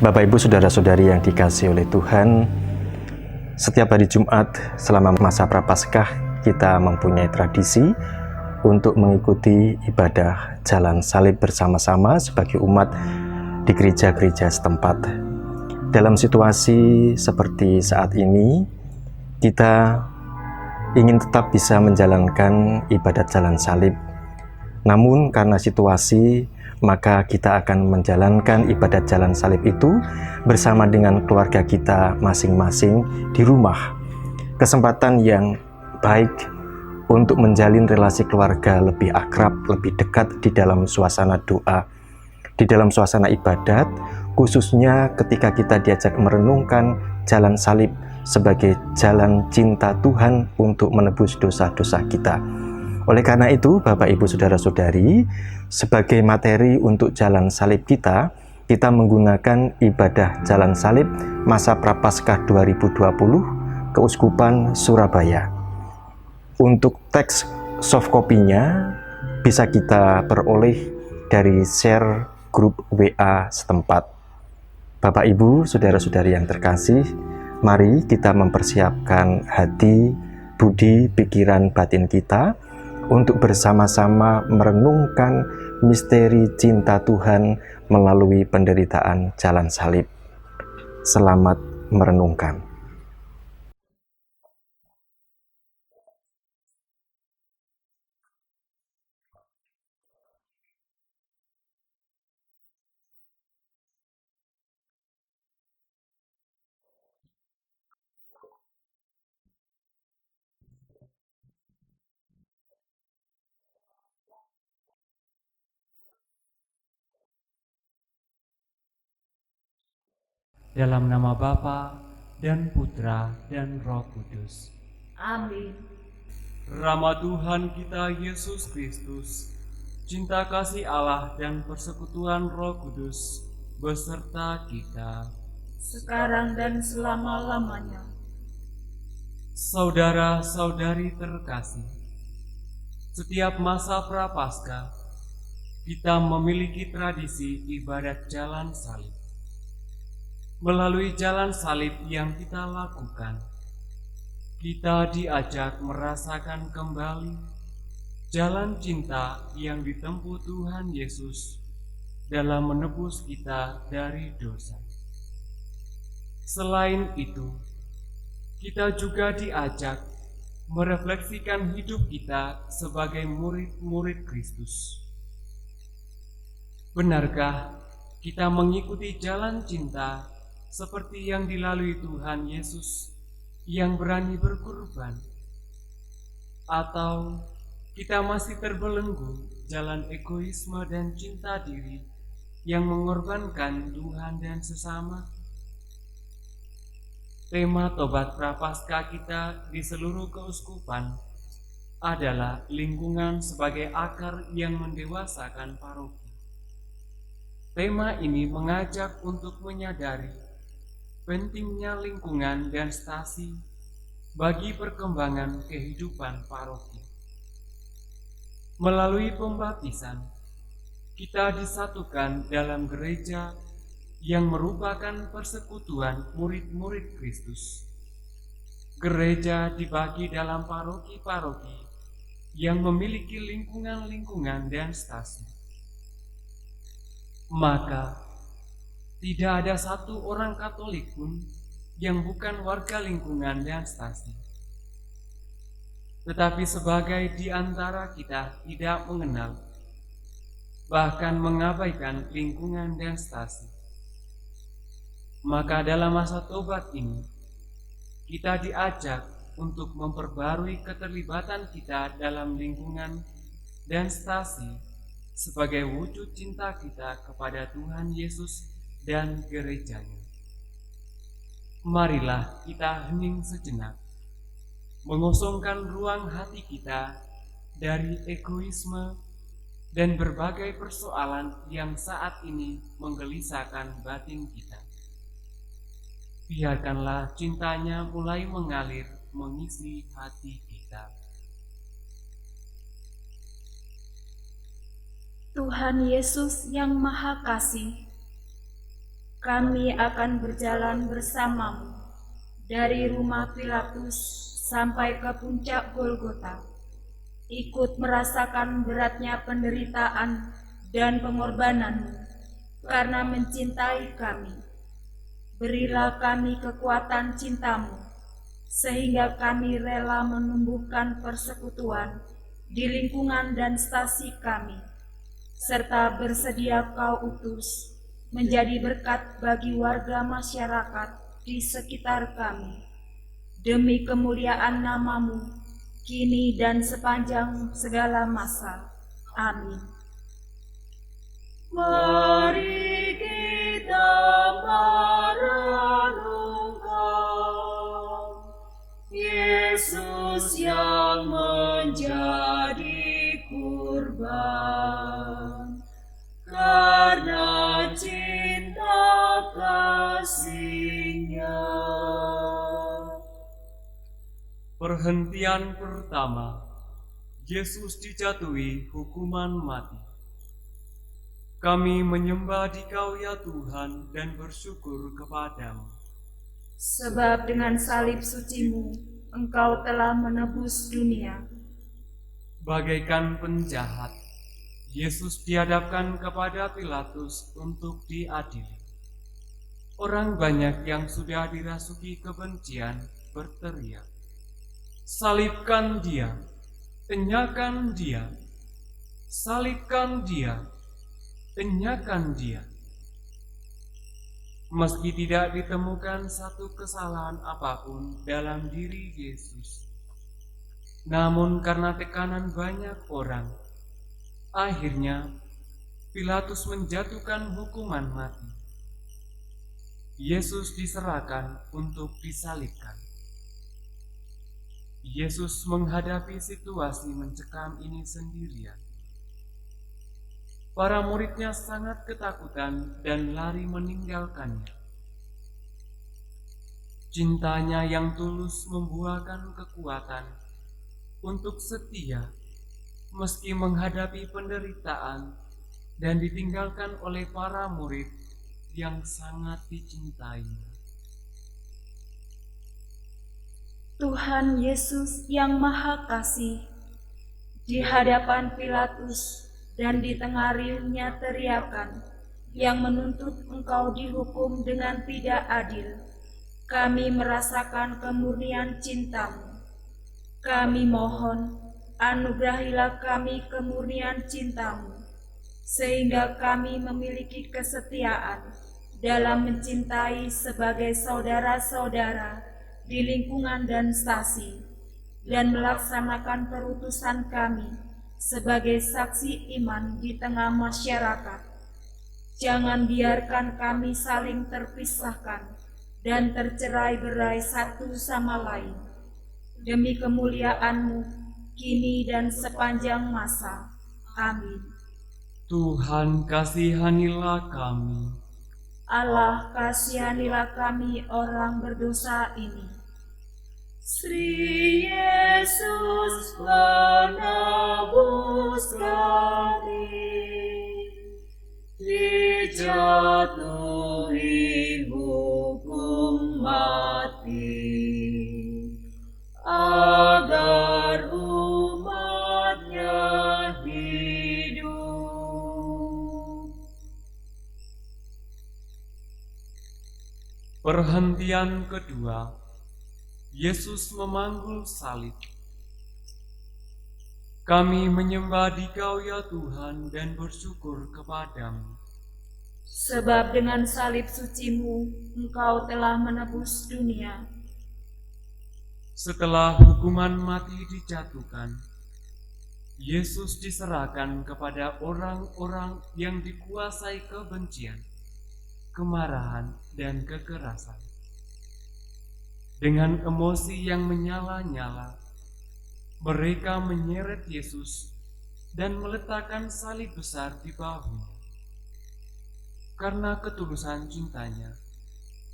Bapak, Ibu, Saudara-saudari yang dikasihi oleh Tuhan, setiap hari Jumat selama masa Prapaskah kita mempunyai tradisi untuk mengikuti ibadah jalan salib bersama-sama sebagai umat di gereja-gereja setempat. Dalam situasi seperti saat ini, kita ingin tetap bisa menjalankan ibadat jalan salib. Namun karena situasi, maka kita akan menjalankan ibadat jalan salib itu bersama dengan keluarga kita masing-masing di rumah. Kesempatan yang baik untuk menjalin relasi keluarga lebih akrab, lebih dekat di dalam suasana doa, di dalam suasana ibadat, khususnya ketika kita diajak merenungkan jalan salib sebagai jalan cinta Tuhan untuk menebus dosa-dosa kita. Oleh karena itu, Bapak, Ibu, Saudara-saudari, sebagai materi untuk jalan salib kita menggunakan ibadah jalan salib masa Prapaskah 2020 Keuskupan Surabaya. Untuk teks soft copy-nya bisa kita peroleh dari share grup WA setempat. Bapak, Ibu, Saudara-saudari yang terkasih, mari kita mempersiapkan hati, budi, pikiran, batin kita untuk bersama-sama merenungkan misteri cinta Tuhan melalui penderitaan jalan salib. Selamat merenungkan. Dalam nama Bapa dan Putra dan Roh Kudus. Amin. Rahmat Tuhan kita Yesus Kristus, cinta kasih Allah dan persekutuan Roh Kudus beserta kita Sekarang dan selama-lamanya. Saudara-saudari terkasih, setiap masa Prapaskah kita memiliki tradisi ibadat jalan salib. Melalui jalan salib yang kita lakukan, kita diajak merasakan kembali jalan cinta yang ditempuh Tuhan Yesus dalam menebus kita dari dosa. Selain itu, kita juga diajak merefleksikan hidup kita sebagai murid-murid Kristus. Benarkah kita mengikuti jalan cinta seperti yang dilalui Tuhan Yesus yang berani berkorban? Atau kita masih terbelenggu jalan egoisme dan cinta diri yang mengorbankan Tuhan dan sesama? Tema Tobat Prapaskah kita di seluruh keuskupan adalah lingkungan sebagai akar yang mendewasakan paroki. Tema ini mengajak untuk menyadari pentingnya lingkungan dan stasi bagi perkembangan kehidupan paroki. Melalui pembaptisan, kita disatukan dalam gereja yang merupakan persekutuan murid-murid Kristus. Gereja dibagi dalam paroki-paroki yang memiliki lingkungan-lingkungan dan stasi. Maka, tidak ada satu orang Katolik pun yang bukan warga lingkungan dan stasi. Tetapi sebagai di antara kita tidak mengenal, bahkan mengabaikan lingkungan dan stasi, maka dalam masa tobat ini, kita diajak untuk memperbarui keterlibatan kita dalam lingkungan dan stasi sebagai wujud cinta kita kepada Tuhan Yesus dan gerejanya. Marilah kita hening sejenak, mengosongkan ruang hati kita dari egoisme dan berbagai persoalan yang saat ini menggelisahkan batin kita. Biarkanlah cintanya mulai mengalir mengisi hati kita. Tuhan Yesus yang Maha Kasih, kami akan berjalan bersamamu dari rumah Pilatus sampai ke puncak Golgota, ikut merasakan beratnya penderitaan dan pengorbananmu karena mencintai kami. Berilah kami kekuatan cintamu, sehingga kami rela menumbuhkan persekutuan di lingkungan dan stasi kami, serta bersedia kau utus menjadi berkat bagi warga masyarakat di sekitar kami, demi kemuliaan namamu, kini dan sepanjang segala masa. Amin. Mari kita merenungkan Yesus yang menjadi kurban karena cinta kasih-Nya. Perhentian pertama, Yesus dijatuhi hukuman mati. Kami menyembah Dikau ya Tuhan dan bersyukur kepadamu. Sebab dengan salib suci-Mu, Engkau telah menebus dunia. Bagaikan penjahat, Yesus dihadapkan kepada Pilatus untuk diadili. Orang banyak yang sudah dirasuki kebencian berteriak, "Salibkan dia, enyahkan dia, salibkan dia, enyahkan dia." Meski tidak ditemukan satu kesalahan apapun dalam diri Yesus, namun karena tekanan banyak orang, akhirnya Pilatus menjatuhkan hukuman mati. Yesus diserahkan untuk disalibkan. Yesus menghadapi situasi mencekam ini sendirian. Para muridnya sangat ketakutan dan lari meninggalkannya. Cintanya yang tulus membuahkan kekuatan untuk setia meski menghadapi penderitaan dan ditinggalkan oleh para murid yang sangat dicintainya. Tuhan Yesus yang Maha Kasih, di hadapan Pilatus dan di tengah riuhnya teriakan yang menuntut Engkau dihukum dengan tidak adil, kami merasakan kemurnian cinta-Mu. Kami mohon, anugerahilah kami kemurnian cinta-Mu, sehingga kami memiliki kesetiaan dalam mencintai sebagai saudara-saudara di lingkungan dan stasi, dan melaksanakan perutusan kami sebagai saksi iman di tengah masyarakat. Jangan biarkan kami saling terpisahkan dan tercerai-berai satu sama lain. Demi kemuliaan-Mu, kini dan sepanjang masa. Amin. Tuhan kasihanilah kami. Allah kasihanilah kami orang berdosa ini. Sri Yesus penebus kami, dijatuhi hukum mati, agar umat-Nya hidup. Perhentian kedua, Yesus memanggul salib. Kami menyembah Dikau ya Tuhan dan bersyukur kepadamu. Sebab dengan salib suci-Mu, Engkau telah menebus dunia. Setelah hukuman mati dijatuhkan, Yesus diserahkan kepada orang-orang yang dikuasai kebencian, kemarahan, dan kekerasan. Dengan emosi yang menyala-nyala, mereka menyeret Yesus dan meletakkan salib besar di bahunya. Karena ketulusan cintanya,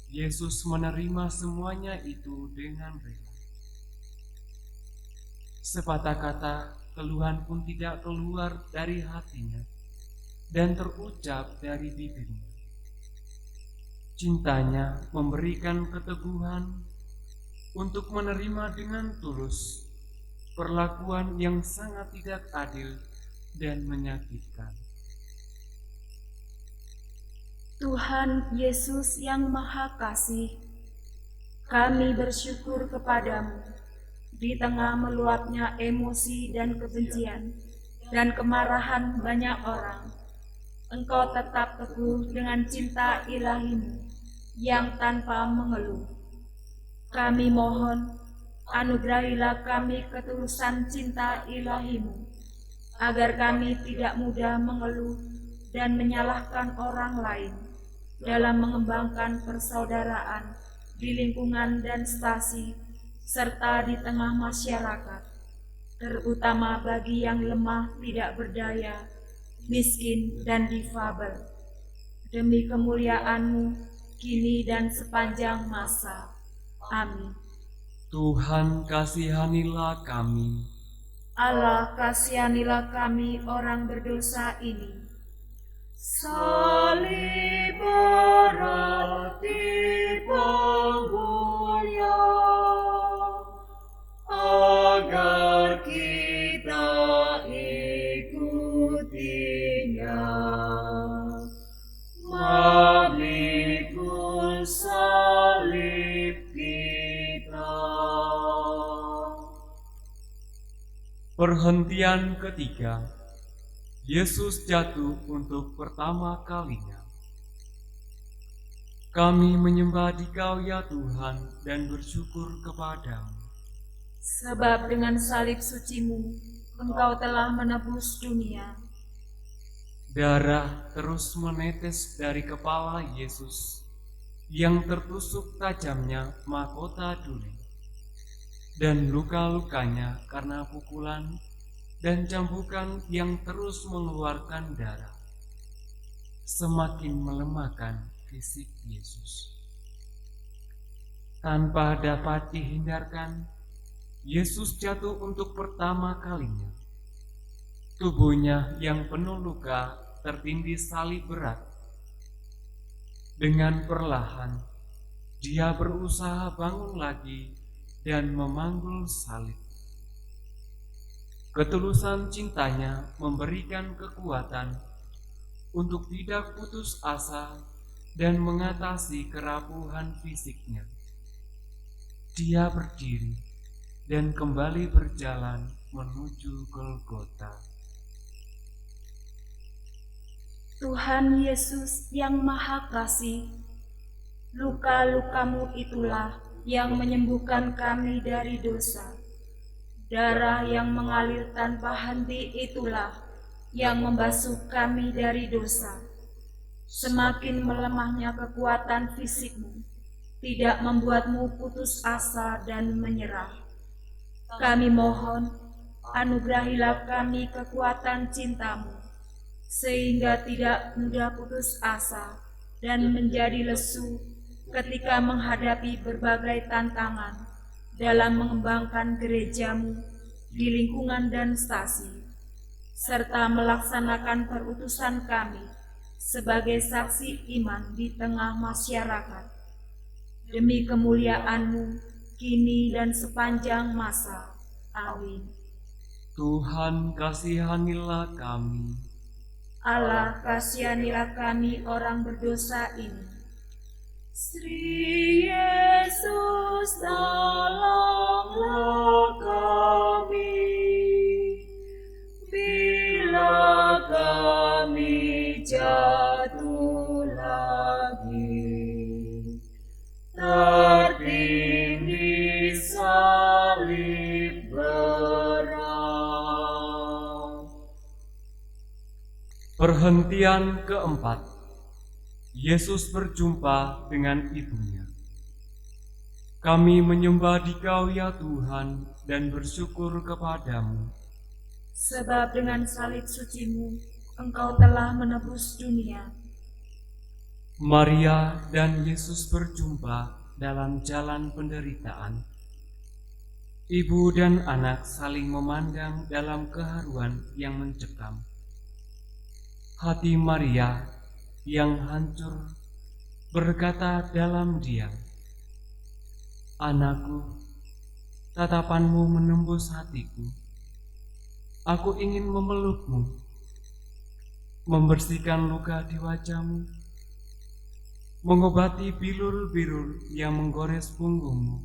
Yesus menerima semuanya itu dengan rela. Sepatah kata keluhan pun tidak keluar dari hatinya dan terucap dari bibirnya. Cintanya memberikan keteguhan untuk menerima dengan tulus perlakuan yang sangat tidak adil dan menyakitkan. Tuhan Yesus yang Maha Kasih, kami bersyukur kepadamu di tengah meluapnya emosi dan kebencian dan kemarahan banyak orang. Engkau tetap teguh dengan cinta ilahimu yang tanpa mengeluh. Kami mohon, anugerahilah kami ketulusan cinta ilahimu, agar kami tidak mudah mengeluh dan menyalahkan orang lain dalam mengembangkan persaudaraan di lingkungan dan stasi, serta di tengah masyarakat, terutama bagi yang lemah, tidak berdaya, miskin, dan difabel. Demi kemuliaan-Mu, kini dan sepanjang masa. Amin. Tuhan kasihanilah kami. Allah kasihanilah kami orang berdosa ini. Salib berarti penghunian, agar kita ikutinya. Memikul salib kita. Perhentian ketiga, Yesus jatuh untuk pertama kalinya. Kami menyembah Dikau ya Tuhan dan bersyukur kepadamu. Sebab dengan salib suci-Mu, Engkau telah menebus dunia. Darah terus menetes dari kepala Yesus yang tertusuk tajamnya mahkota duri, dan luka-lukanya karena pukulan dan cambukan yang terus mengeluarkan darah, semakin melemahkan fisik Yesus. Tanpa dapat dihindarkan, Yesus jatuh untuk pertama kalinya. Tubuhnya yang penuh luka tertindih salib berat. Dengan perlahan, dia berusaha bangun lagi dan memanggul salib. Ketulusan cintanya memberikan kekuatan untuk tidak putus asa dan mengatasi kerapuhan fisiknya. Dia berdiri dan kembali berjalan menuju Golgota. Tuhan Yesus yang Maha Kasih, luka-luka-Mu itulah yang menyembuhkan kami dari dosa. Darah yang mengalir tanpa henti itulah yang membasuh kami dari dosa. Semakin melemahnya kekuatan fisik-Mu tidak membuat-Mu putus asa dan menyerah. Kami mohon, anugerahilah kami kekuatan cinta-Mu, sehingga tidak mudah putus asa dan menjadi lesu ketika menghadapi berbagai tantangan dalam mengembangkan gereja-Mu di lingkungan dan stasi, serta melaksanakan perutusan kami sebagai saksi iman di tengah masyarakat. Demi kemuliaan-Mu, kini dan sepanjang masa. Amin. Tuhan kasihanilah kami. Allah kasihanilah kami orang berdosa ini. Sri Yesus tolonglah kami, bila kami jatuh lagi, tertindih salib berat. Perhentian keempat, Yesus berjumpa dengan ibunya. Kami menyembah Dikau ya Tuhan dan bersyukur kepadamu. Sebab dengan salib suci-Mu, Engkau telah menebus dunia. Maria dan Yesus berjumpa dalam jalan penderitaan. Ibu dan anak saling memandang dalam keharuan yang mencekam. Hati Maria yang hancur berkata dalam diam, "Anakku, tatapanmu menembus hatiku. Aku ingin memelukmu, membersihkan luka di wajahmu, mengobati bilur-bilur yang menggores punggungmu,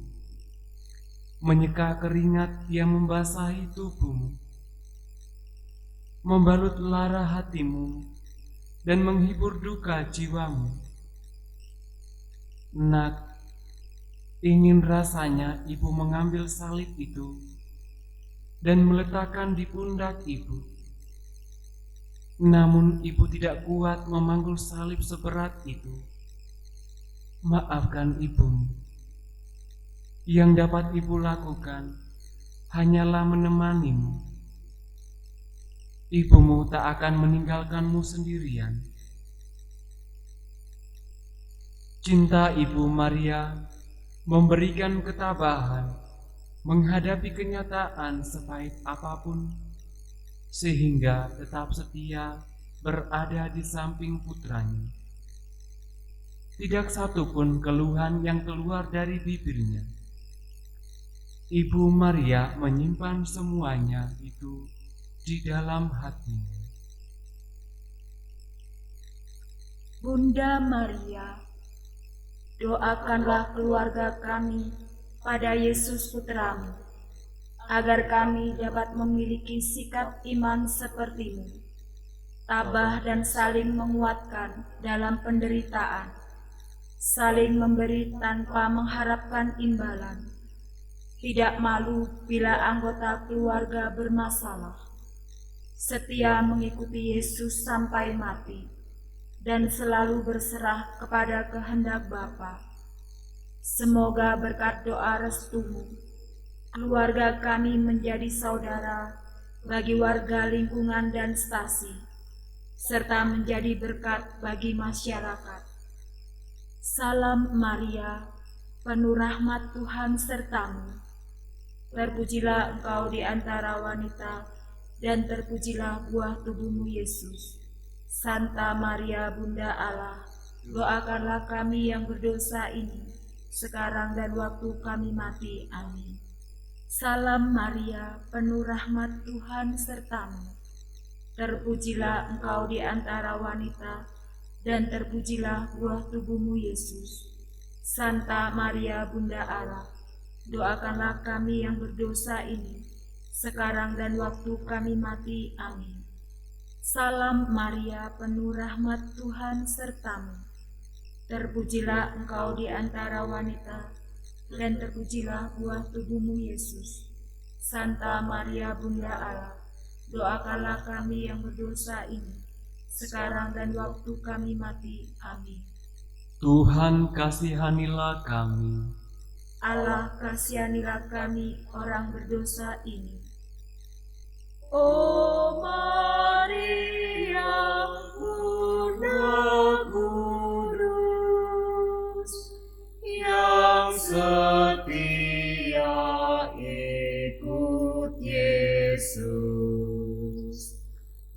menyeka keringat yang membasahi tubuhmu, membalut lara hatimu, dan menghibur duka jiwamu. Nak, ingin rasanya ibu mengambil salib itu dan meletakkan di pundak ibu. Namun ibu tidak kuat memanggul salib seberat itu. Maafkan ibumu. Yang dapat ibu lakukan hanyalah menemanimu. Ibumu tak akan meninggalkanmu sendirian." Cinta Ibu Maria memberikan ketabahan menghadapi kenyataan sepahit apapun, sehingga tetap setia berada di samping putranya. Tidak satu pun keluhan yang keluar dari bibirnya. Ibu Maria menyimpan semuanya itu di dalam hatinya. Bunda Maria, doakanlah keluarga kami pada Yesus Putramu, agar kami dapat memiliki sikap iman seperti-Mu, tabah dan saling menguatkan dalam penderitaan, saling memberi tanpa mengharapkan imbalan, tidak malu bila anggota keluarga bermasalah, setia mengikuti Yesus sampai mati, dan selalu berserah kepada kehendak Bapa. Semoga berkat doa restu-Mu, keluarga kami menjadi saudara bagi warga lingkungan dan stasi, serta menjadi berkat bagi masyarakat. Salam Maria, penuh rahmat Tuhan serta-Mu. Terpujilah Engkau di antara wanita, dan terpujilah buah tubuh-Mu Yesus. Santa Maria Bunda Allah, doakanlah kami yang berdosa ini, sekarang dan waktu kami mati. Amin. Salam Maria, penuh rahmat Tuhan serta-Mu. Terpujilah Engkau di antara wanita, dan terpujilah buah tubuh-Mu Yesus. Santa Maria Bunda Allah, doakanlah kami yang berdosa ini, sekarang dan waktu kami mati. Amin. Salam Maria, penuh rahmat Tuhan serta-Mu. Terpujilah Engkau di antara wanita, dan terpujilah buah tubuh-Mu Yesus. Santa Maria Bunda Allah, doakanlah kami yang berdosa ini, sekarang dan waktu kami mati. Amin. Tuhan kasihanilah kami. Allah kasihanilah kami orang berdosa ini. O Maria, Bunda Kudus, yang setia ikut Yesus,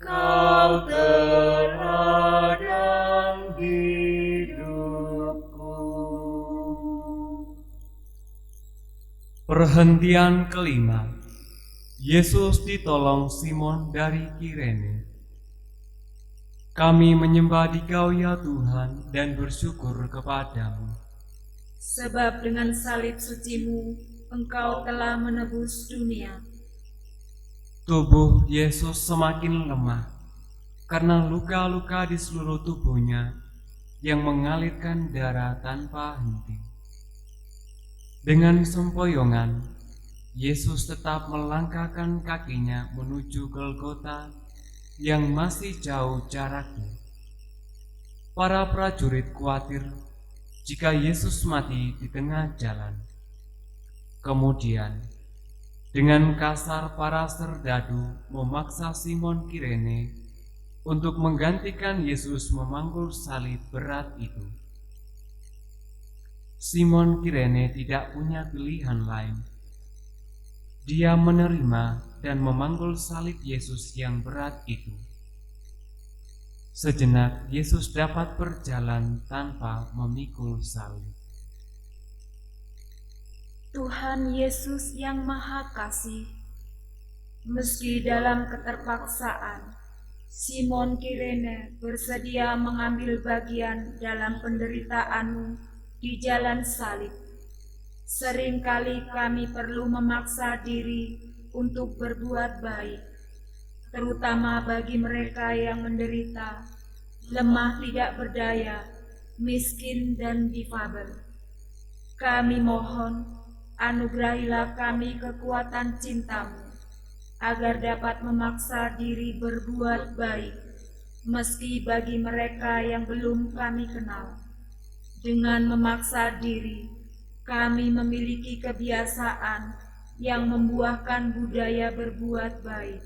Kau teladan hidupku. Perhentian kelima. Yesus ditolong Simon dari Kirene. Kami menyembah Dikau ya Tuhan dan bersyukur kepadamu. Sebab dengan salib suci-Mu, Engkau telah menebus dunia. Tubuh Yesus semakin lemah karena luka-luka di seluruh tubuhnya yang mengalirkan darah tanpa henti. Dengan sempoyongan, Yesus tetap melangkahkan kakinya menuju Golgota yang masih jauh jaraknya. Para prajurit khawatir jika Yesus mati di tengah jalan. Kemudian, dengan kasar para serdadu memaksa Simon Kirene untuk menggantikan Yesus memanggul salib berat itu. Simon Kirene tidak punya pilihan lain. Dia menerima dan memanggul salib Yesus yang berat itu. Sejenak Yesus dapat berjalan tanpa memikul salib. Tuhan Yesus yang Maha Kasih, meski dalam keterpaksaan, Simon Kirene bersedia mengambil bagian dalam penderitaan-Mu di jalan salib. Seringkali kami perlu memaksa diri untuk berbuat baik, terutama bagi mereka yang menderita, lemah tidak berdaya, miskin dan difabel. Kami mohon, anugerahilah kami kekuatan cinta-Mu, agar dapat memaksa diri berbuat baik, meski bagi mereka yang belum kami kenal. Dengan memaksa diri, kami memiliki kebiasaan yang membuahkan budaya berbuat baik.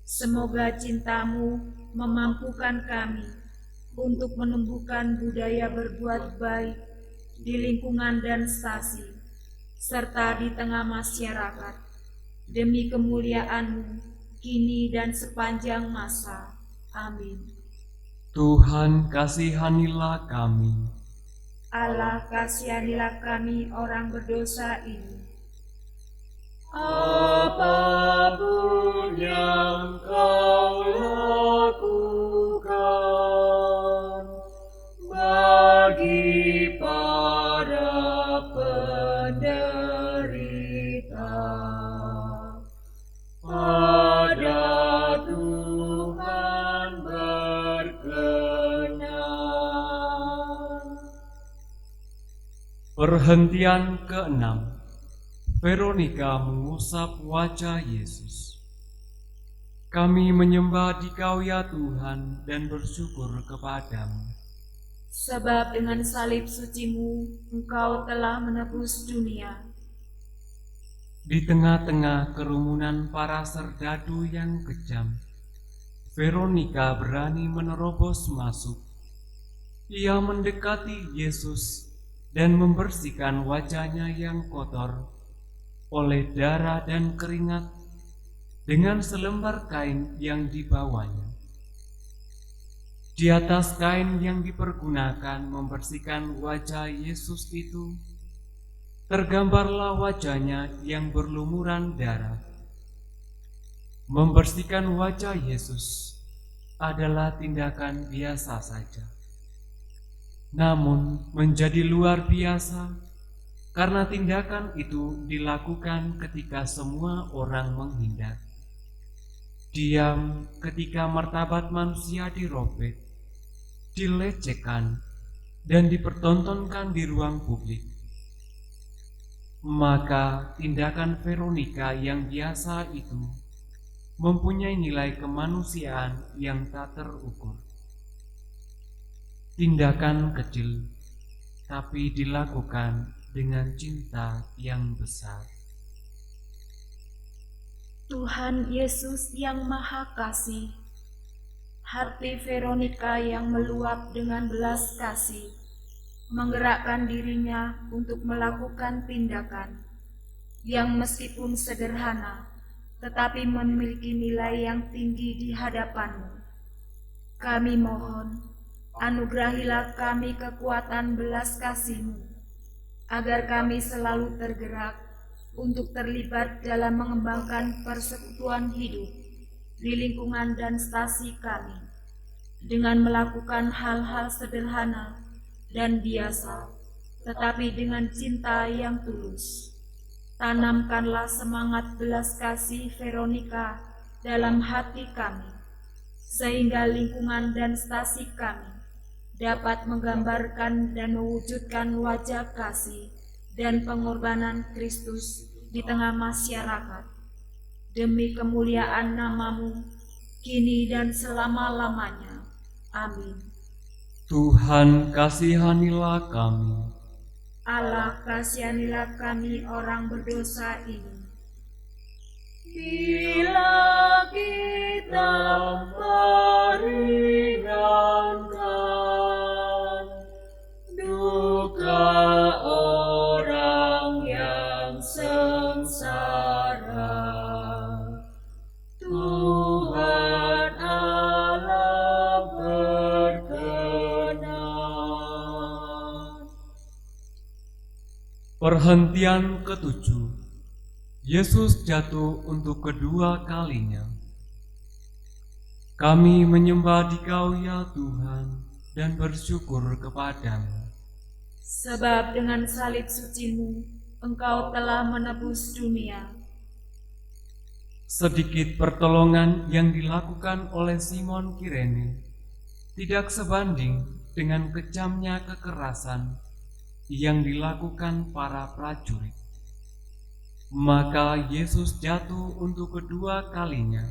Semoga cinta-Mu memampukan kami untuk menumbuhkan budaya berbuat baik di lingkungan dan stasi, serta di tengah masyarakat, demi kemuliaan-Mu kini dan sepanjang masa. Amin. Tuhan, kasihanilah kami. Allah, kasihanilah kami orang berdosa ini. Apapun yang Kau lakukan bagi para penderita, pada Tuhan berkenan. Perhentian ke-6. Veronika mengusap wajah Yesus. Kami menyembah Dikau ya Tuhan dan bersyukur kepadamu. Sebab dengan salib suci-Mu, Engkau telah menebus dunia. Di tengah-tengah kerumunan para serdadu yang kejam, Veronika berani menerobos masuk. Ia mendekati Yesus dan membersihkan wajahnya yang kotor oleh darah dan keringat dengan selembar kain yang dibawanya. Di atas kain yang dipergunakan membersihkan wajah Yesus itu, tergambarlah wajahnya yang berlumuran darah. Membersihkan wajah Yesus adalah tindakan biasa saja, namun menjadi luar biasa karena tindakan itu dilakukan ketika semua orang menghindar. Diam ketika martabat manusia dirobek, dilecehkan, dan dipertontonkan di ruang publik. Maka tindakan Veronika yang biasa itu mempunyai nilai kemanusiaan yang tak terukur. Tindakan kecil, tapi dilakukan dengan cinta yang besar. Tuhan Yesus yang Maha Kasih, hati Veronika yang meluap dengan belas kasih, menggerakkan dirinya untuk melakukan tindakan yang meskipun sederhana, tetapi memiliki nilai yang tinggi di hadapan-Mu. Kami mohon, anugerahilah kami kekuatan belas kasih-Mu, agar kami selalu tergerak untuk terlibat dalam mengembangkan persekutuan hidup di lingkungan dan stasi kami, dengan melakukan hal-hal sederhana dan biasa, tetapi dengan cinta yang tulus. Tanamkanlah semangat belas kasih Veronika dalam hati kami, sehingga lingkungan dan stasi kami dapat menggambarkan dan mewujudkan wajah kasih dan pengorbanan Kristus di tengah masyarakat, demi kemuliaan nama-Mu kini dan selama-lamanya. Amin. Tuhan, kasihanilah kami. Allah, kasihanilah kami orang berdosa ini. Bila kita meringankan duka orang yang sengsara, Tuhan Allah Perhentian ketujuh. Yesus jatuh untuk kedua kalinya. Kami menyembah Dikau ya Tuhan dan bersyukur kepadamu. Sebab dengan salib suci-Mu, Engkau telah menebus dunia. Sedikit pertolongan yang dilakukan oleh Simon Kirene tidak sebanding dengan kejamnya kekerasan yang dilakukan para prajurit. Maka Yesus jatuh untuk kedua kalinya,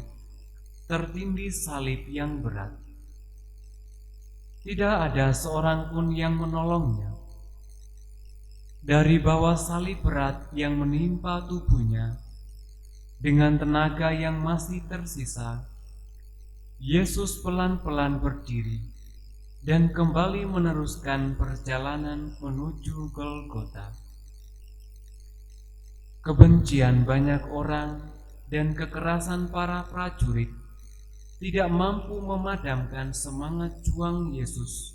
tertindih salib yang berat. Tidak ada seorang pun yang menolongnya. Dari bawah salib berat yang menimpa tubuhnya, dengan tenaga yang masih tersisa, Yesus pelan-pelan berdiri dan kembali meneruskan perjalanan menuju Golgota. Kebencian banyak orang dan kekerasan para prajurit tidak mampu memadamkan semangat juang Yesus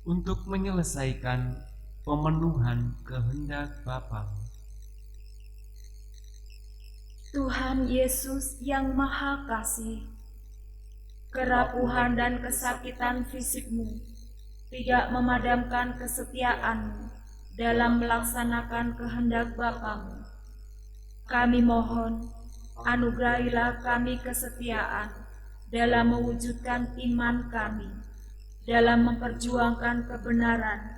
untuk menyelesaikan pemenuhan kehendak Bapa. Tuhan Yesus yang Maha Kasih, kerapuhan dan kesakitan fisikmu tidak memadamkan kesetiaanmu dalam melaksanakan kehendak Bapamu. Kami mohon, anugerahilah kami kesetiaan dalam mewujudkan iman kami, dalam memperjuangkan kebenaran,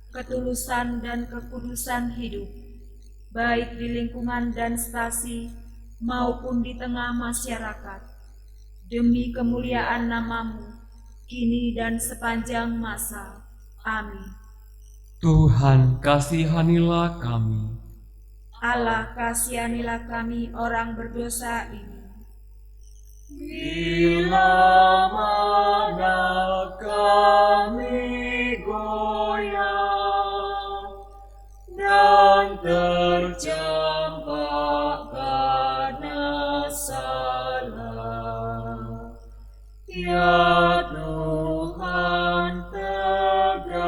ketulusan dan kekudusan hidup, baik di lingkungan dan stasi maupun di tengah masyarakat, demi kemuliaan nama-Mu, kini dan sepanjang masa. Amin. Tuhan, kasihanilah kami. Allah, kasihanilah kami orang berdosa ini. Bila mana kami goyah dan terjampak karena salah, ya Tuhan tegakkanlah.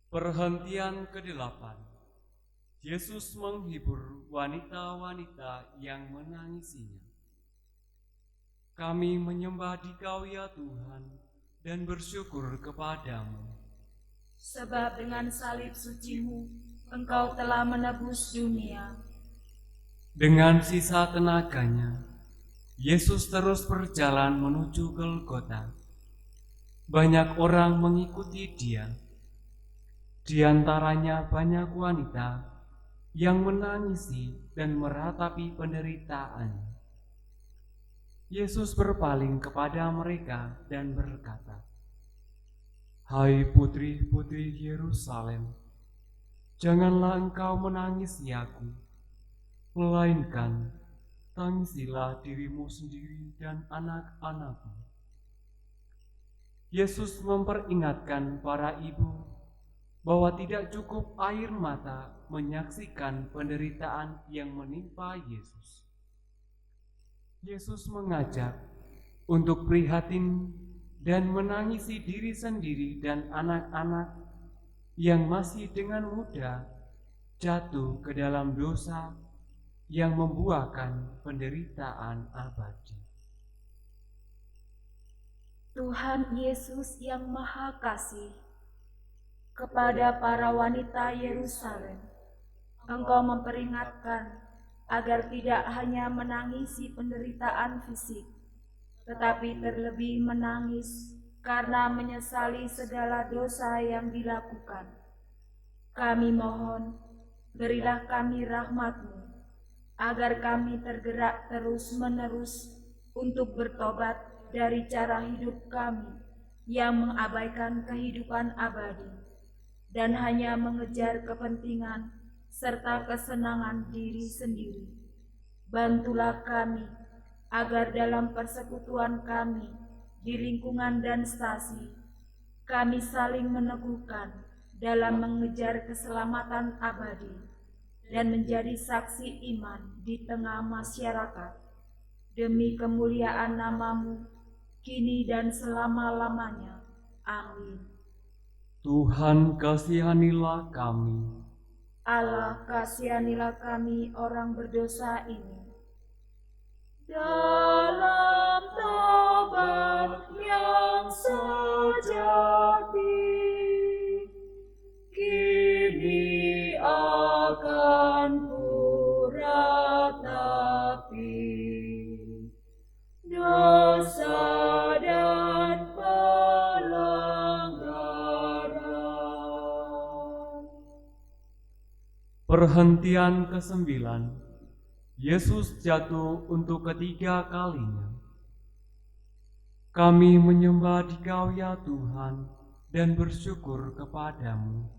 Perhentian ke-8. Yesus menghibur wanita-wanita yang menangisinya. Kami menyembah Dikau ya Tuhan dan bersyukur kepadamu. Sebab dengan salib suci-Mu, Engkau telah menebus dunia. Dengan sisa tenaganya, Yesus terus berjalan menuju Golgota. Banyak orang mengikuti Dia. Di antaranya banyak wanita yang menangisi dan meratapi penderitaannya. Yesus berpaling kepada mereka dan berkata, "Hai putri-putri Yerusalem, janganlah engkau menangisi aku, melainkan tangisilah dirimu sendiri dan anak-anakmu." Yesus memperingatkan para ibu bahwa tidak cukup air mata menyaksikan penderitaan yang menimpa Yesus. Yesus mengajak untuk prihatin dan menangisi diri sendiri dan anak-anak yang masih dengan mudah jatuh ke dalam dosa yang membuahkan penderitaan abadi. Tuhan Yesus yang Maha Kasih, kepada para wanita Yerusalem, Engkau memperingatkan agar tidak hanya menangisi penderitaan fisik, tetapi terlebih menangis karena menyesali segala dosa yang dilakukan. Kami mohon, berilah kami rahmat-Mu, agar kami tergerak terus-menerus untuk bertobat dari cara hidup kami yang mengabaikan kehidupan abadi dan hanya mengejar kepentingan serta kesenangan diri sendiri. Bantulah kami agar dalam persekutuan kami di lingkungan dan stasi, kami saling meneguhkan dalam mengejar keselamatan abadi dan menjadi saksi iman di tengah masyarakat, demi kemuliaan nama-Mu, kini dan selama-lamanya. Amin. Tuhan, kasihanilah kami. Allah, kasihanilah kami orang berdosa ini. Dalam tobat yang sejati, kini akan kuratapi dosa dan pelanggaran. Perhentian ke-9. Yesus jatuh untuk ketiga kalinya. Kami menyembah Dikau ya Tuhan dan bersyukur kepadamu.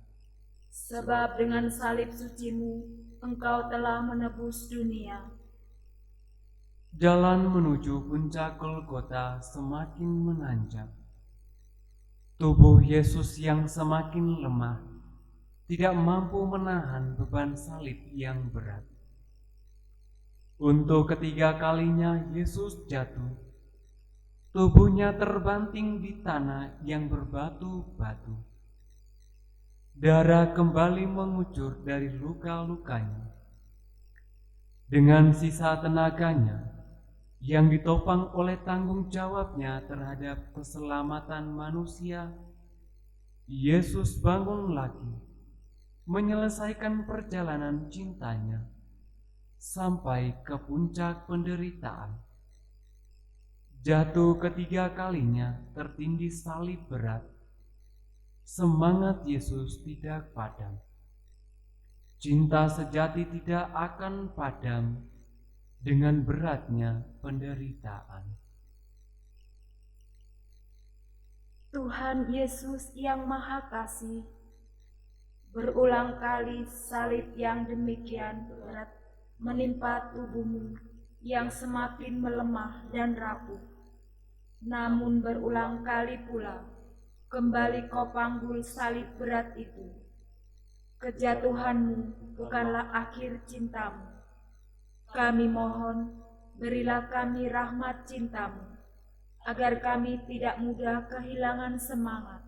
Sebab dengan salib suci-Mu, Engkau telah menebus dunia. Jalan menuju puncak Golgota semakin menanjak. Tubuh Yesus yang semakin lemah tidak mampu menahan beban salib yang berat. Untuk ketiga kalinya Yesus jatuh. Tubuhnya terbanting di tanah yang berbatu-batu. Darah kembali mengucur dari luka-lukanya. Dengan sisa tenaganya yang ditopang oleh tanggung jawabnya terhadap keselamatan manusia, Yesus bangun lagi, menyelesaikan perjalanan cintanya sampai ke puncak penderitaan. Jatuh ketiga kalinya tertindih salib berat. Semangat Yesus tidak padam. Cinta sejati tidak akan padam dengan beratnya penderitaan. Tuhan Yesus yang Maha Kasih, berulang kali salib yang demikian berat menimpa tubuh-Mu yang semakin melemah dan rapuh. Namun berulang kali pula kembali Kau panggul salib berat itu. Kejatuhan-Mu bukanlah akhir cinta-Mu. Kami mohon, berilah kami rahmat cinta-Mu, agar kami tidak mudah kehilangan semangat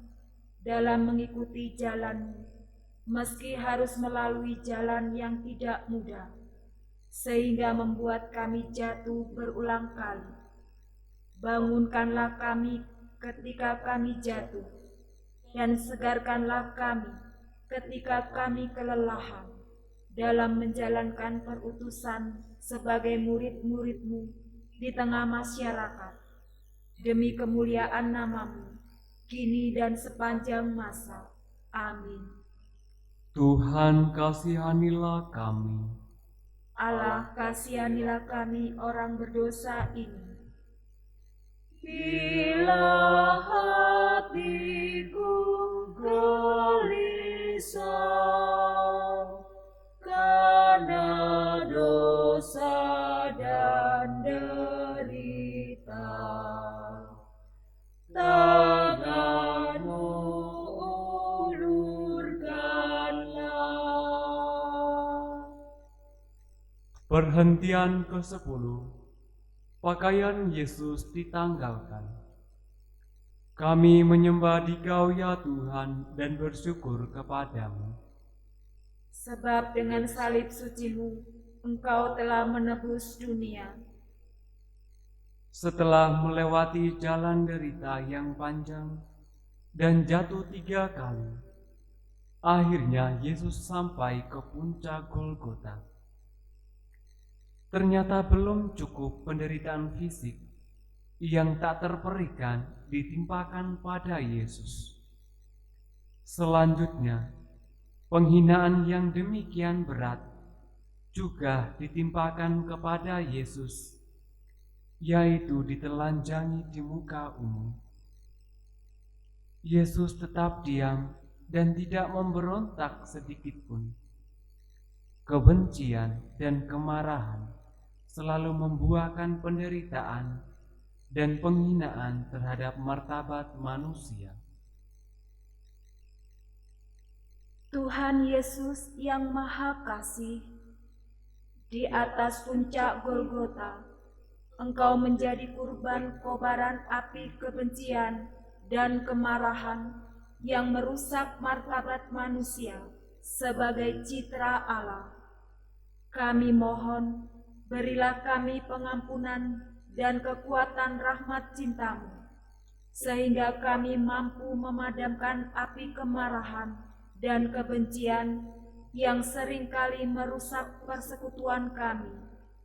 dalam mengikuti jalan-Mu, meski harus melalui jalan yang tidak mudah, sehingga membuat kami jatuh berulang kali. Bangunkanlah kami ketika kami jatuh, dan segarkanlah kami ketika kami kelelahan dalam menjalankan perutusan sebagai murid-murid-Mu di tengah masyarakat, demi kemuliaan nama-Mu, kini dan sepanjang masa. Amin. Tuhan, kasihanilah kami. Allah, kasihanilah kami orang berdosa ini. Bila hatiku gelisah karena dosa dan derita, tangan-Mu ulurkanlah. Perhentian ke-10. Pakaian Yesus ditanggalkan. Kami menyembah Dikau ya Tuhan dan bersyukur kepadamu. Sebab dengan salib suci-Mu, Engkau telah menebus dunia. Setelah melewati jalan derita yang panjang dan jatuh 3 kali, akhirnya Yesus sampai ke puncak Golgota. Ternyata belum cukup penderitaan fisik yang tak terperikan ditimpakan pada Yesus. Selanjutnya, penghinaan yang demikian berat juga ditimpakan kepada Yesus, yaitu ditelanjangi di muka umum. Yesus tetap diam dan tidak memberontak sedikitpun. Kebencian dan kemarahan selalu membuahkan penderitaan dan penghinaan terhadap martabat manusia. Tuhan Yesus yang Maha Kasih, di atas puncak Golgota, Engkau menjadi kurban kobaran api kebencian dan kemarahan yang merusak martabat manusia sebagai citra Allah. Kami mohon, berilah kami pengampunan dan kekuatan rahmat cinta-Mu, sehingga kami mampu memadamkan api kemarahan dan kebencian yang seringkali merusak persekutuan kami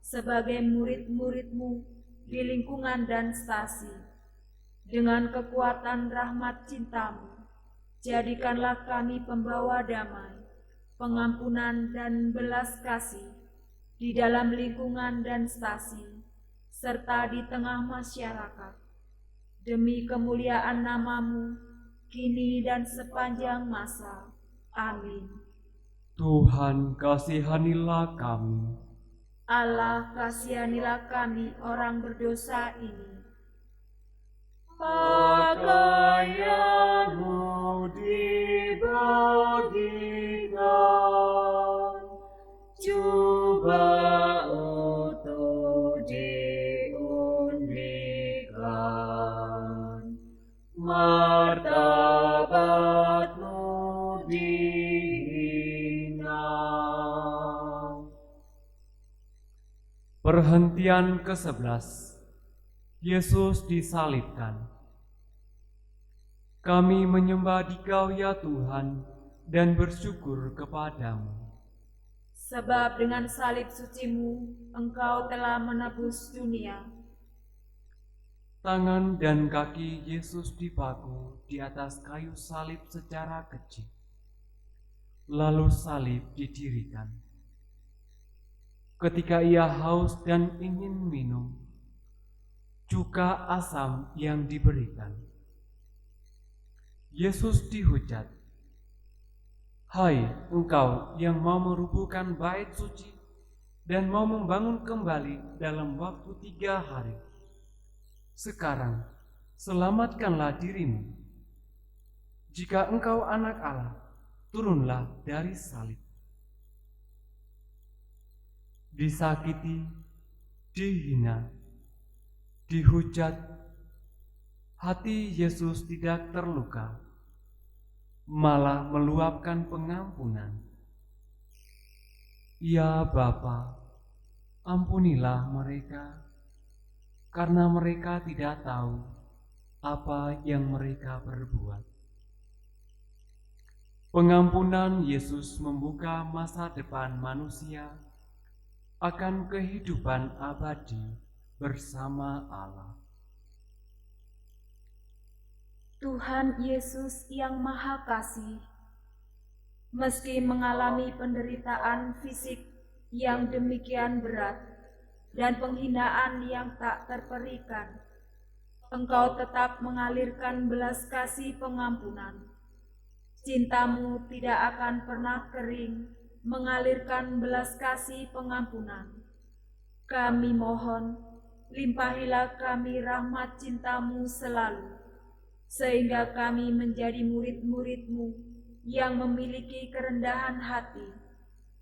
sebagai murid-murid-Mu di lingkungan dan stasi. Dengan kekuatan rahmat cinta-Mu, jadikanlah kami pembawa damai, pengampunan dan belas kasih di dalam lingkungan dan stasi, serta di tengah masyarakat. Demi kemuliaan nama-Mu, kini dan sepanjang masa. Amin. Tuhan, kasihanilah kami. Allah, kasihanilah kami orang berdosa ini. Pakaianmu dibagikan, jubah utuh diundikan, martabatmu dihina. Perhentian ke-11. Yesus disalibkan. Kami menyembah Dikau ya Tuhan dan bersyukur kepadamu. Sebab dengan salib suci-Mu, Engkau telah menebus dunia. Tangan dan kaki Yesus dipaku di atas kayu salib secara kecil. Lalu salib didirikan. Ketika Ia haus dan ingin minum, cuka asam yang diberikan. Yesus dihujat. Hai engkau yang mau merubuhkan bait suci dan mau membangun kembali dalam waktu 3 hari. Sekarang selamatkanlah dirimu. Jika engkau anak Allah, turunlah dari salib. Disakiti, dihina, dihujat, hati Yesus tidak terluka, malah meluapkan pengampunan. Ya Bapa, ampunilah mereka, karena mereka tidak tahu apa yang mereka perbuat. Pengampunan Yesus membuka masa depan manusia akan kehidupan abadi bersama Allah. Tuhan Yesus yang Maha Kasih, meski mengalami penderitaan fisik yang demikian berat dan penghinaan yang tak terperikan, Engkau tetap mengalirkan belas kasih pengampunan. Cinta-Mu tidak akan pernah kering, mengalirkan belas kasih pengampunan. Kami mohon, limpahilah kami rahmat cinta-Mu selalu, sehingga kami menjadi murid-murid-Mu yang memiliki kerendahan hati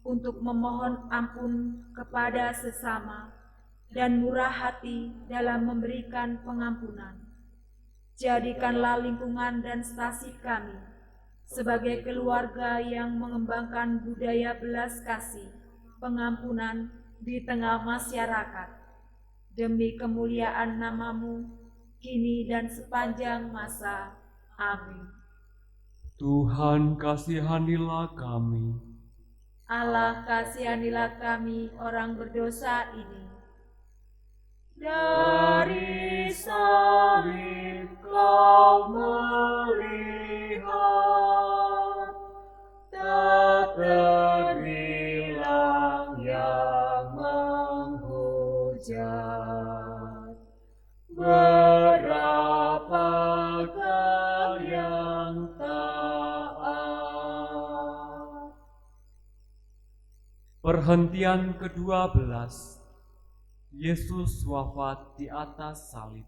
untuk memohon ampun kepada sesama dan murah hati dalam memberikan pengampunan. Jadikanlah lingkungan dan stasi kami sebagai keluarga yang mengembangkan budaya belas kasih, pengampunan di tengah masyarakat. Demi kemuliaan nama-Mu, kini dan sepanjang masa. Amin. Tuhan, kasihanilah kami. Allah, kasihanilah kami orang berdosa ini. Dari salib Kau melihat, tak terhilang yang menghujat. Berapakah yang taat? Perhentian ke-12. Yesus wafat di atas salib.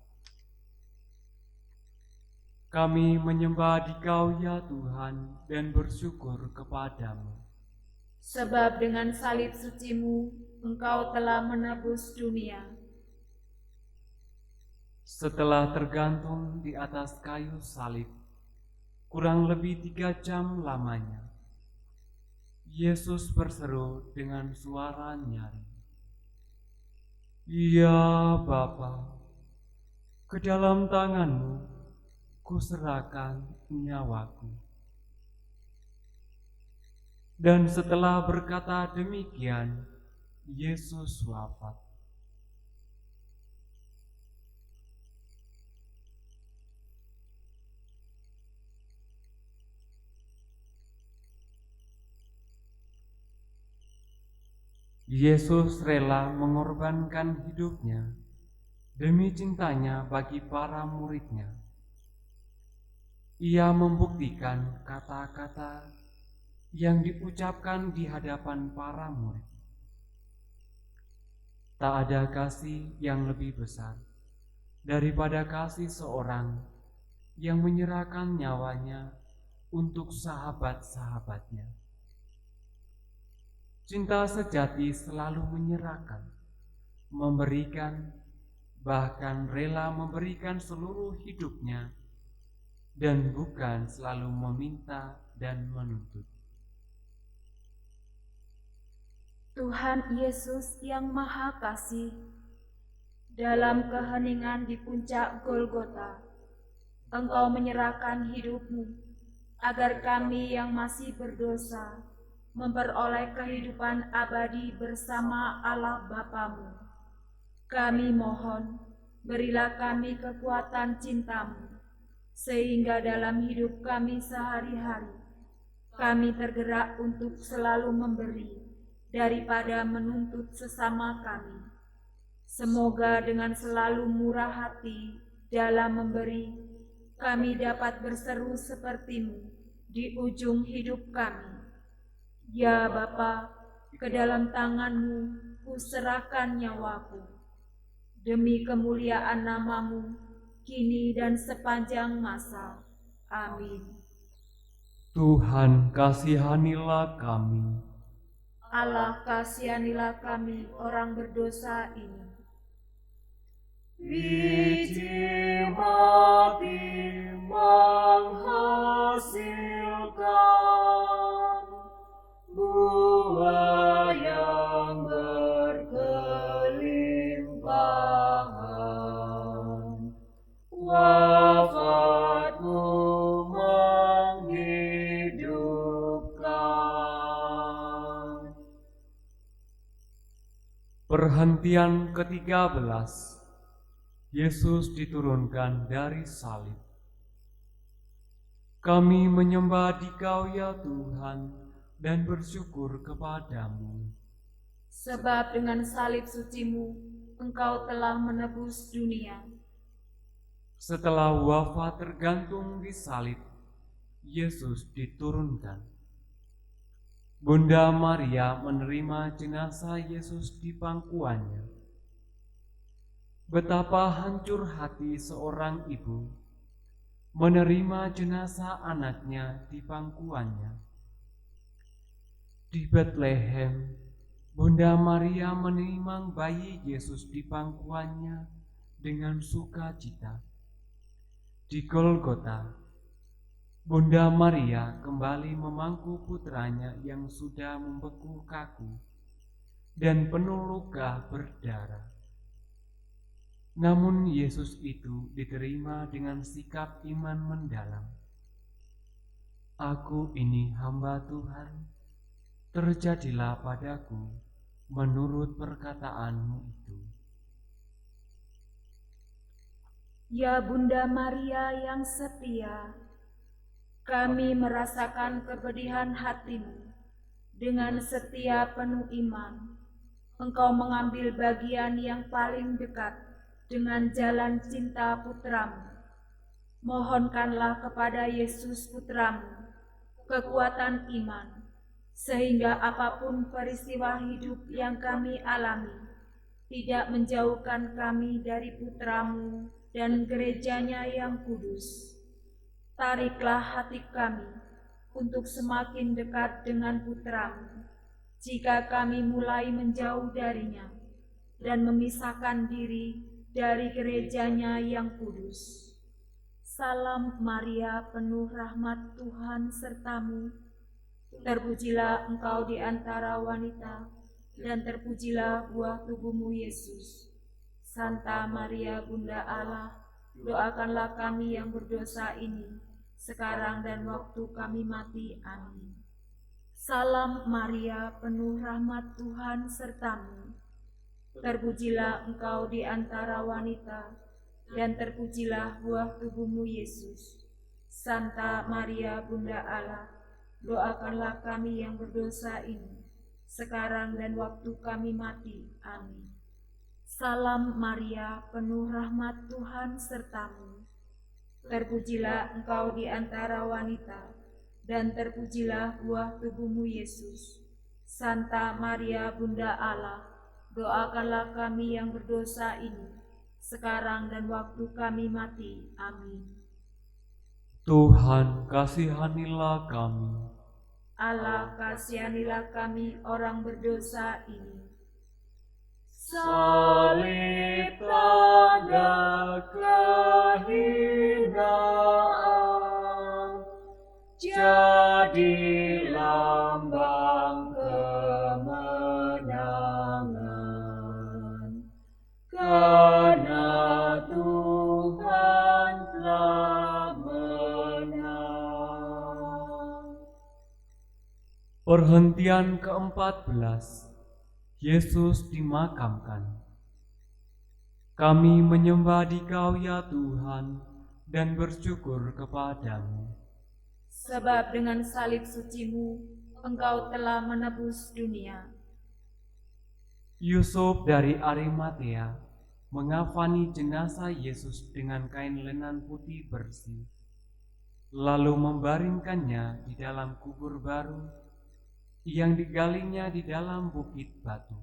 Kami menyembah Dikau ya Tuhan dan bersyukur kepadamu. Sebab dengan salib suci-Mu, Engkau telah menebus dunia. Setelah tergantung di atas kayu salib, kurang lebih 3 jam lamanya, Yesus berseru dengan suara nyaring, "Ya Bapa, ke dalam tangan-Mu kuserahkan nyawaku." Dan setelah berkata demikian, Yesus wafat. Yesus rela mengorbankan hidupnya demi cintanya bagi para murid-Nya. Ia membuktikan kata-kata yang diucapkan di hadapan para murid. Tak ada kasih yang lebih besar daripada kasih seorang yang menyerahkan nyawanya untuk sahabat-sahabatnya. Cinta sejati selalu menyerahkan, memberikan, bahkan rela memberikan seluruh hidupnya, dan bukan selalu meminta dan menuntut. Tuhan Yesus yang Maha Kasih, dalam keheningan di puncak Golgota, Engkau menyerahkan hidup-Mu agar kami yang masih berdosa memperoleh kehidupan abadi bersama Allah Bapa-Mu. Kami mohon, berilah kami kekuatan cinta-Mu, sehingga dalam hidup kami sehari-hari, kami tergerak untuk selalu memberi daripada menuntut sesama kami. Semoga dengan selalu murah hati dalam memberi, kami dapat berseru seperti-Mu di ujung hidup kami. Ya Bapa, ke dalam tangan-Mu kuserahkan nyawaku. Demi kemuliaan nama-Mu, kini dan sepanjang masa. Amin. Tuhan, kasihanilah kami. Allah, kasihanilah kami orang berdosa ini. Biji mati menghasilkan buah yang berkelimpahan. Wafatmu menghidupkan. Perhentian ke-13. Yesus diturunkan dari salib. Kami menyembah Dikau ya Tuhan dan bersyukur kepadamu. Sebab dengan salib suci-Mu, Engkau telah menebus dunia. Setelah wafat tergantung di salib, Yesus diturunkan. Bunda Maria menerima jenazah Yesus di pangkuannya. Betapa hancur hati seorang ibu menerima jenazah anaknya di pangkuannya. Di Betlehem, Bunda Maria menimang bayi Yesus di pangkuannya dengan sukacita. Di Golgota, Bunda Maria kembali memangku putranya yang sudah membeku kaku dan penuh luka berdarah. Namun Yesus itu diterima dengan sikap iman mendalam. Aku ini hamba Tuhan, terjadilah padaku menurut perkataanmu itu. Ya Bunda Maria yang setia, kami merasakan kepedihan hati-Mu. Dengan setia penuh iman, Engkau mengambil bagian yang paling dekat dengan jalan cinta Putra-Mu. Mohonkanlah kepada Yesus Putra-Mu kekuatan iman, sehingga apapun peristiwa hidup yang kami alami, tidak menjauhkan kami dari Putra-Mu dan gerejanya yang kudus. Tariklah hati kami untuk semakin dekat dengan Putra-Mu, jika kami mulai menjauh darinya dan memisahkan diri dari gerejanya yang kudus. Salam Maria, penuh rahmat Tuhan sertamu. Terpujilah engkau di antara wanita, dan terpujilah buah tubuhmu Yesus. Santa Maria Bunda Allah, doakanlah kami yang berdosa ini, sekarang dan waktu kami mati. Amin. Salam Maria, penuh rahmat Tuhan sertamu. Terpujilah engkau di antara wanita, dan terpujilah buah tubuhmu Yesus. Santa Maria Bunda Allah, doakanlah kami yang berdosa ini, sekarang dan waktu kami mati. Amin. Salam Maria, penuh rahmat Tuhan sertamu. Terpujilah engkau di antara wanita, dan terpujilah buah tubuhmu Yesus. Santa Maria Bunda Allah, doakanlah kami yang berdosa ini, sekarang dan waktu kami mati. Amin. Tuhan, kasihanilah kami. Allah, kasihanilah kami orang berdosa ini. Salib tanda kehinaan, jadi lambang kemenangan. Karena Tuhan telah menang. Perhentian ke-14. Yesus dimakamkan. Kami menyembah Dikau ya Tuhan dan bersyukur kepadamu. Sebab dengan salib sucimu, Engkau telah menebus dunia. Yusuf dari Arimatea mengafani jenazah Yesus dengan kain lenan putih bersih, lalu membaringkannya di dalam kubur baru yang digalinya di dalam bukit batu.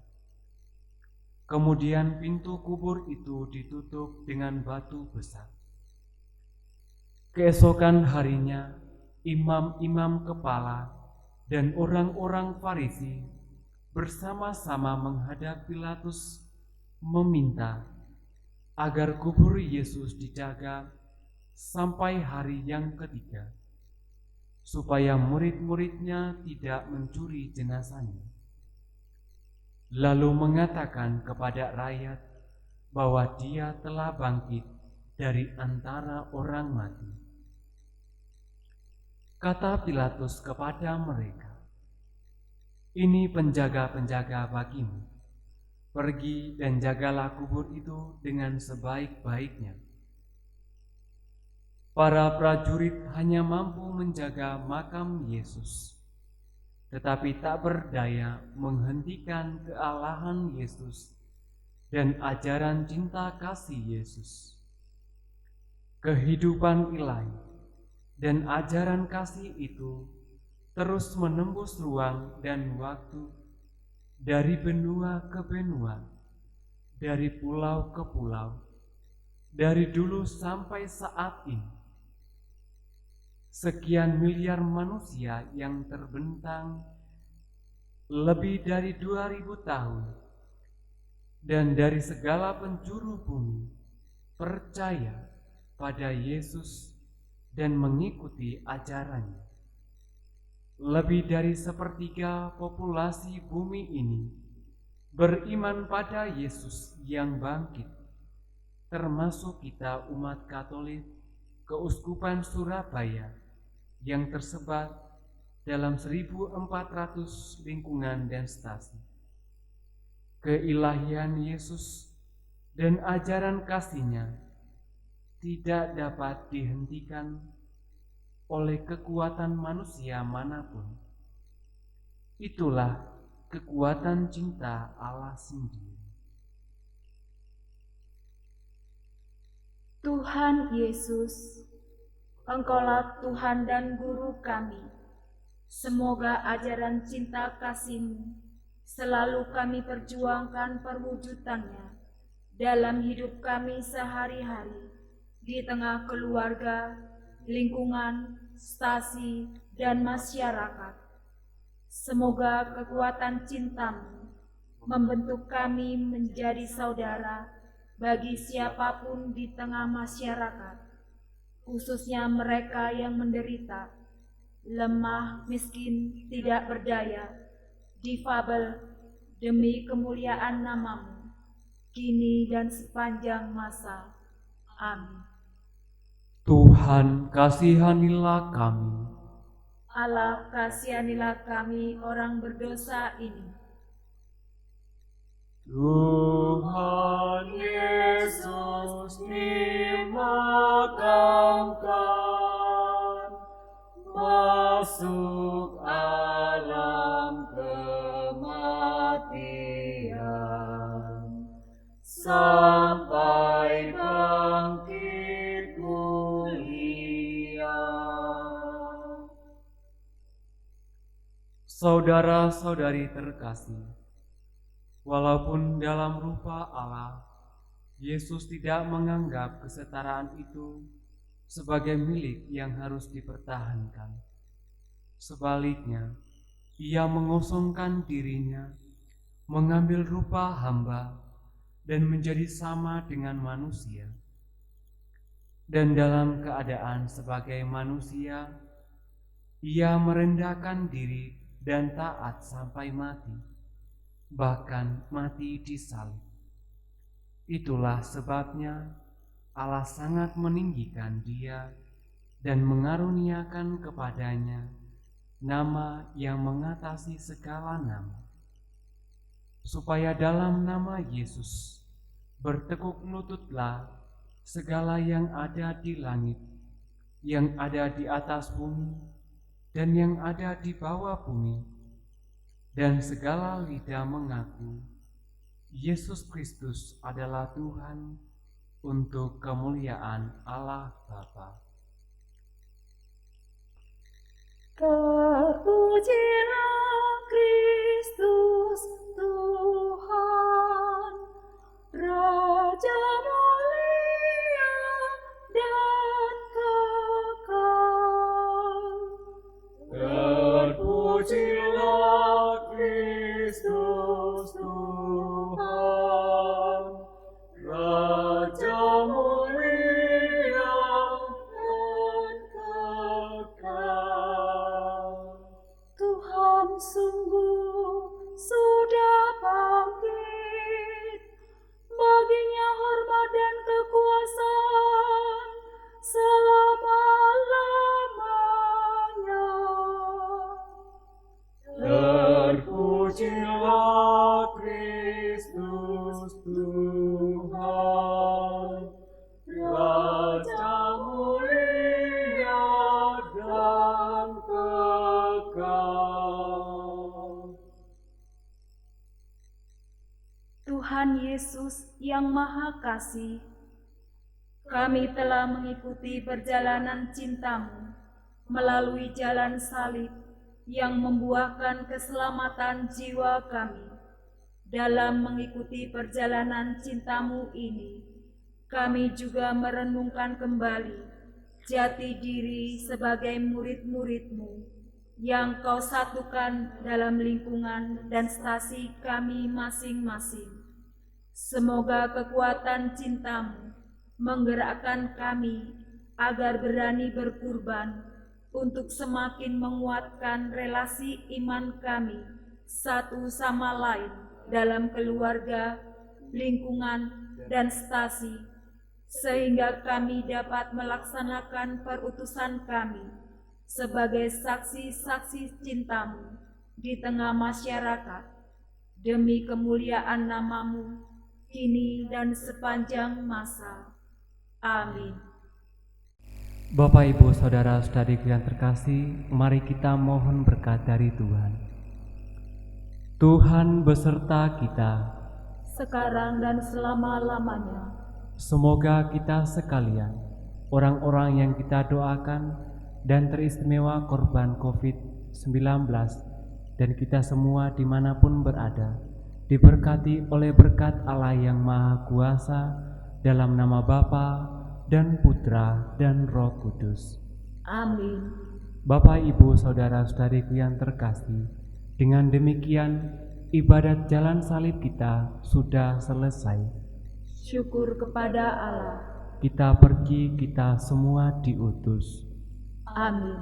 Kemudian pintu kubur itu ditutup dengan batu besar. Keesokan harinya, imam-imam kepala dan orang-orang Farisi bersama-sama menghadap Pilatus meminta agar kubur Yesus dijaga sampai hari yang ketiga, supaya murid-muridnya tidak mencuri jenazahnya. Lalu mengatakan kepada rakyat bahwa dia telah bangkit dari antara orang mati. Kata Pilatus kepada mereka, "Ini penjaga-penjaga bagimu. Pergi dan jagalah kubur itu dengan sebaik-baiknya." Para prajurit hanya mampu menjaga makam Yesus, tetapi tak berdaya menghentikan kealahan Yesus dan ajaran cinta kasih Yesus. Kehidupan ilahi dan ajaran kasih itu terus menembus ruang dan waktu, dari benua ke benua, dari pulau ke pulau, dari dulu sampai saat ini. Sekian miliar manusia yang terbentang lebih dari 2000 tahun, dan dari segala penjuru bumi percaya pada Yesus dan mengikuti ajarannya. Lebih dari sepertiga populasi bumi ini beriman pada Yesus yang bangkit, termasuk kita umat Katolik Keuskupan Surabaya yang tersebar dalam 1400 lingkungan dan stasi. Keilahian Yesus dan ajaran kasih-Nya tidak dapat dihentikan oleh kekuatan manusia manapun. Itulah kekuatan cinta Allah sendiri. Tuhan Yesus, Engkaulah Tuhan dan Guru kami. Semoga ajaran cinta kasih-Mu selalu kami perjuangkan perwujudannya dalam hidup kami sehari-hari, di tengah keluarga, lingkungan, stasi, dan masyarakat. Semoga kekuatan cinta-Mu membentuk kami menjadi saudara bagi siapapun di tengah masyarakat, khususnya mereka yang menderita, lemah, miskin, tidak berdaya, difabel, demi kemuliaan nama-Mu, kini dan sepanjang masa. Amin. Tuhan, kasihanilah kami. Allah, kasihanilah kami orang berdosa ini. Tuhan Yesus dimakamkan, masuk alam kematian, sampai bangkit mulia. Saudara-saudari terkasih, walaupun dalam rupa Allah, Yesus tidak menganggap kesetaraan itu sebagai milik yang harus dipertahankan. Sebaliknya, Ia mengosongkan dirinya, mengambil rupa hamba, dan menjadi sama dengan manusia. Dan dalam keadaan sebagai manusia, Ia merendahkan diri dan taat sampai mati, bahkan mati di salib. Itulah sebabnya Allah sangat meninggikan Dia dan mengaruniakan kepadanya nama yang mengatasi segala nama, supaya dalam nama Yesus bertekuk lututlah segala yang ada di langit, yang ada di atas bumi, dan yang ada di bawah bumi, dan segala lidah mengaku Yesus Kristus adalah Tuhan, untuk kemuliaan Allah Bapa. Terpujilah Kristus Tuhan, Raja mulia dan kekal. Terpujilah Kristus Tuhan, Raja mulia dan kekal. Tuhan sungguh sudah bangkit, baginya hormat dan kekuasaan selama-lamanya. Terpujilah Kristus Tuhan, Raja mulia dan kekal. Tuhan Yesus yang Maha Kasih, kami telah mengikuti perjalanan cinta-Mu melalui jalan salib yang membuahkan keselamatan jiwa kami. Dalam mengikuti perjalanan cinta-Mu ini, kami juga merenungkan kembali jati diri sebagai murid-murid-Mu yang Kau satukan dalam lingkungan dan stasi kami masing-masing. Semoga kekuatan cinta-Mu menggerakkan kami agar berani berkurban untuk semakin menguatkan relasi iman kami satu sama lain dalam keluarga, lingkungan, dan stasi, sehingga kami dapat melaksanakan perutusan kami sebagai saksi-saksi cinta-Mu di tengah masyarakat, demi kemuliaan nama-Mu, kini dan sepanjang masa. Amin. Bapak, Ibu, Saudara-saudariku yang terkasih, mari kita mohon berkat dari Tuhan. Tuhan beserta kita. Sekarang dan selama-lamanya. Semoga kita sekalian, orang-orang yang kita doakan dan teristimewa korban COVID-19, dan kita semua dimanapun berada, diberkati oleh berkat Allah yang Maha Kuasa, dalam nama Bapa dan Putra dan Roh Kudus. Amin. Bapak, Ibu, Saudara-saudariku yang terkasih, dengan demikian ibadat jalan salib kita sudah selesai. Syukur kepada Allah. Kita pergi, kita semua diutus. Amin.